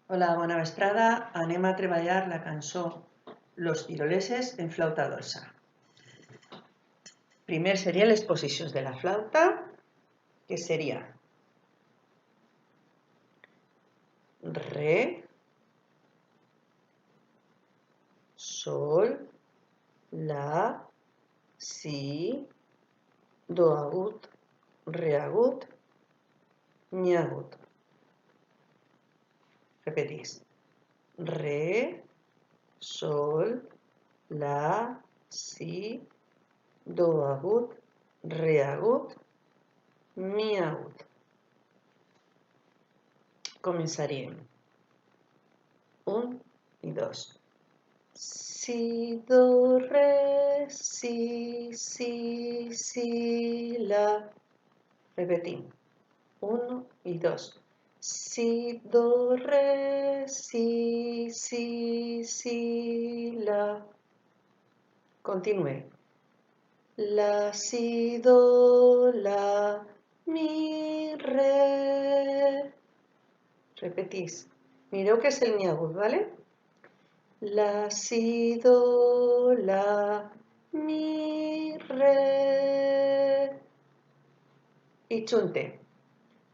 Hola, bona vesprada. Anem a treballar la cançó Los Tiroleses en flauta dolça. Primer serien les posicions de la flauta, que seria Re, Sol, La, Si, Do agut, Re agut, Mi agut. Repetís. Re, Sol, La, Si, Do agut, Re agut, Mi agut. Començaríem. 1 i 2. Si, do, re, si, la. Repetim. 1 i 2. Si, do, re, si, la. Continue. La, si, do, la, mi, re. Repetís. Mireu que és el mi agut, ¿vale? La, si, do, la, mi, re. Y chunte.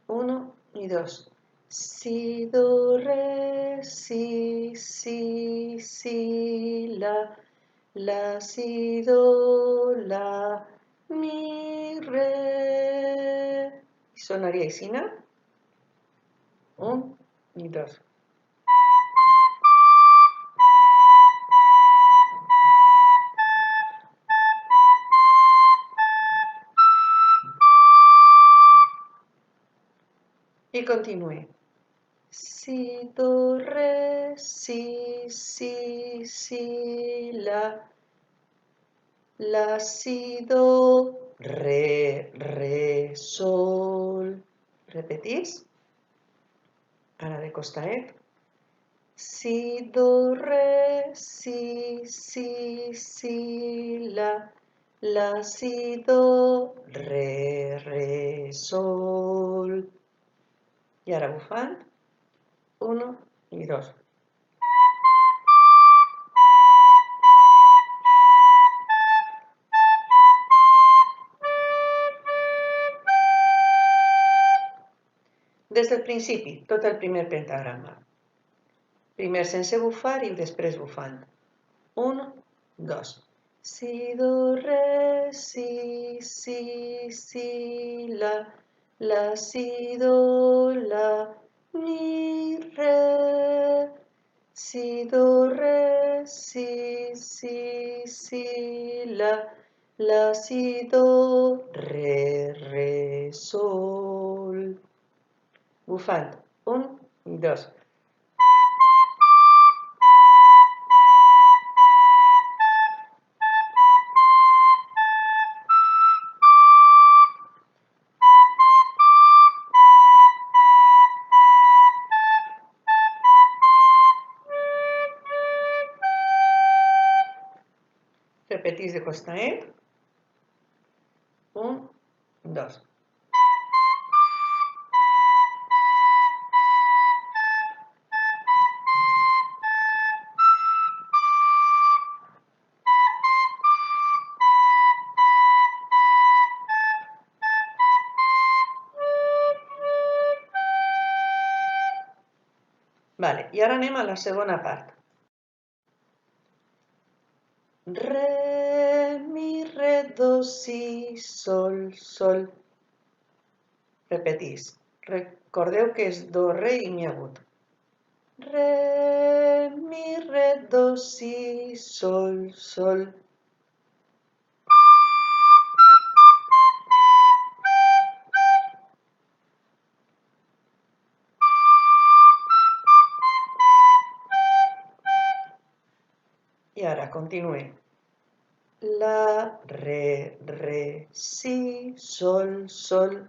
1 y 2. Si, do, re, si, la, si, do, la, mi, re. Y sonaría así, ¿no? 1 y 2. Y continúe. Si, do, re, si, la, si, do, re, sol. ¿Repetís? Ara de costaet. Si, do, re, si, la, si, do, re, sol. Y ahora bufant. 1 y 2. Des del principi, tot el primer pentagrama. Primer sense bufar i després bufant. 1, 2. Si, do, re, si, la, si, do, la, mi, re. Si, do, re, si, la, si, do, re, sol. Bufant. 1 i 2. Repetís de costaet. 1, 2. Vale, i ara anem a la segona part. Re, mi, re, do, si, sol. Repetís. Recordeu que és do, re i mi agut. Re, mi, re, do, si, sol. I ara continue. La, re, si, sol.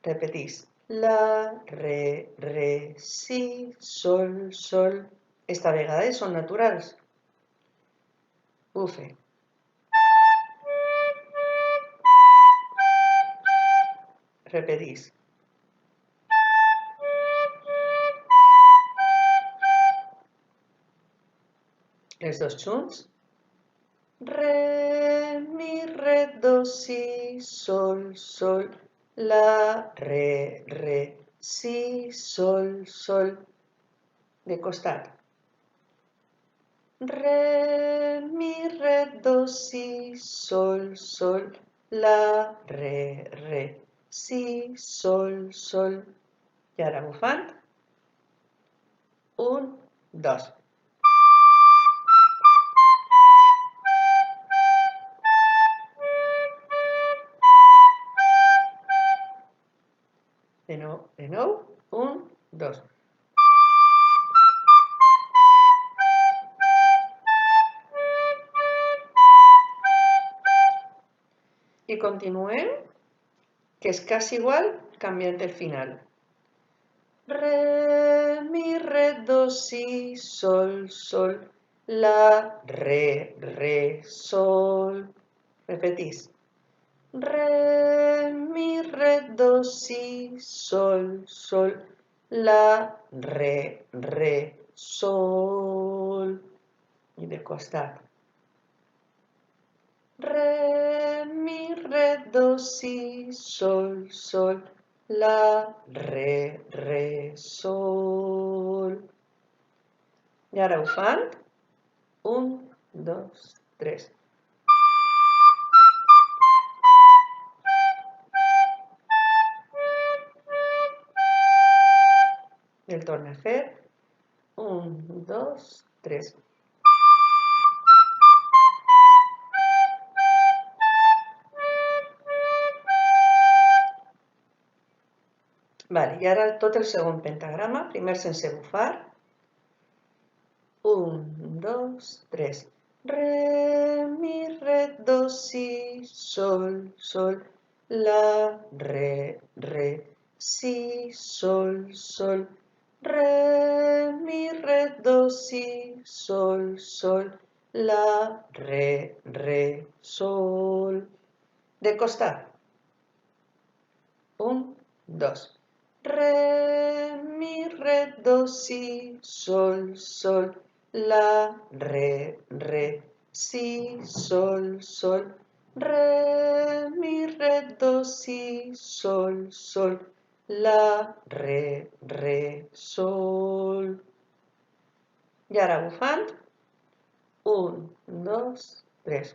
Repetís. La, re, si, sol. Esta vegada són naturals. Bufe. Repetís. Les dos junts. Re, mi, re, do, si, sol, sol, la, re, si, sol, sol. De costat. Re, mi, re, do, si, sol, sol, la, re, si, sol, sol. I ara bufant. 1, 2. De nou. 1, 2. I continuem, que és quasi igual, canviant el final. Re, mi, re, do, si, sol, sol, la, re, sol. Repetís. Re, mi, re, do, si, sol, sol, la, re, sol. I de costat. Re, mi, re, do, si, sol, sol, la, re, sol. I ara ho fan. 1, 2, 3. El torna a fer. 1, 2, 3. Vale, i ara tot el segon pentagrama, primer sense bufar. 1, 2, 3. Re, mi, re, do, si, sol, sol, la, re, si, sol, sol. Re, mi, re, do, si, sol, sol, la, re, sol. De costat. 1, 2. Re, mi, re, do, si, sol, sol, la, re, si, sol, sol. Re, mi, re, do, si, sol, sol, la, re, sol. I ara bufant. 1, 2, 3.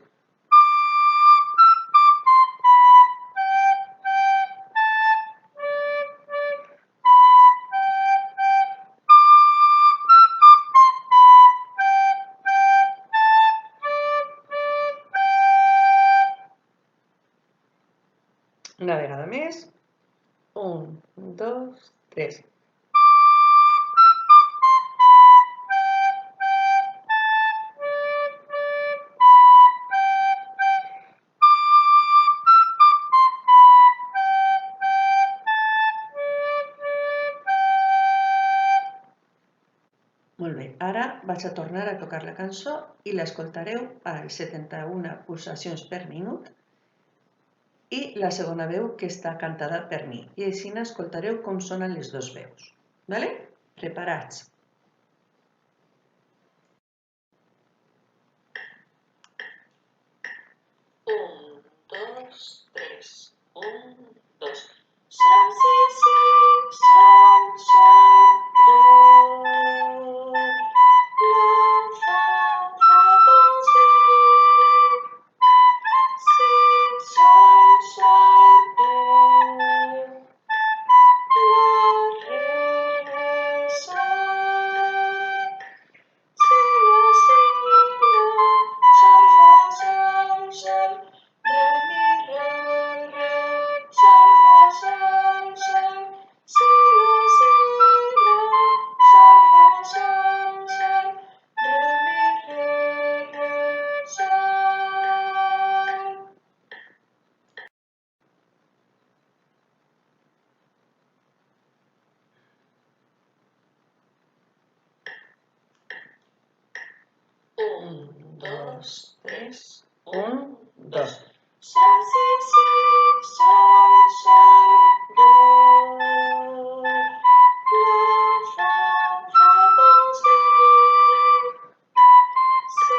Una vegada més. 1, 2, 3. Molt bé, ara vaig a tornar a tocar la cançó i l'escoltareu a 71 pulsacions per minut i la segona veu que està cantada per mi. I així escoltareu com sonen les dues veus. Vale? Preparats. Un, dos, tres. 1, 2. Sol, si, si, sol, sol, do. La, fa, do, si. Si, sol, sol, do. La, re, sol. Si, la, si, la. Sol, fa, sol, sol. Re, mi, re, sol, fa, sol, sol. Si, la, sol, fa, sol, sol. Re, mi, sol. Un, dos, tres. 1, 2. Sol, si, si, sol, sol, do. La, fa, do, si. Si,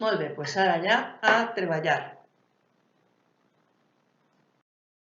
Molt bé, doncs ara ja a treballar.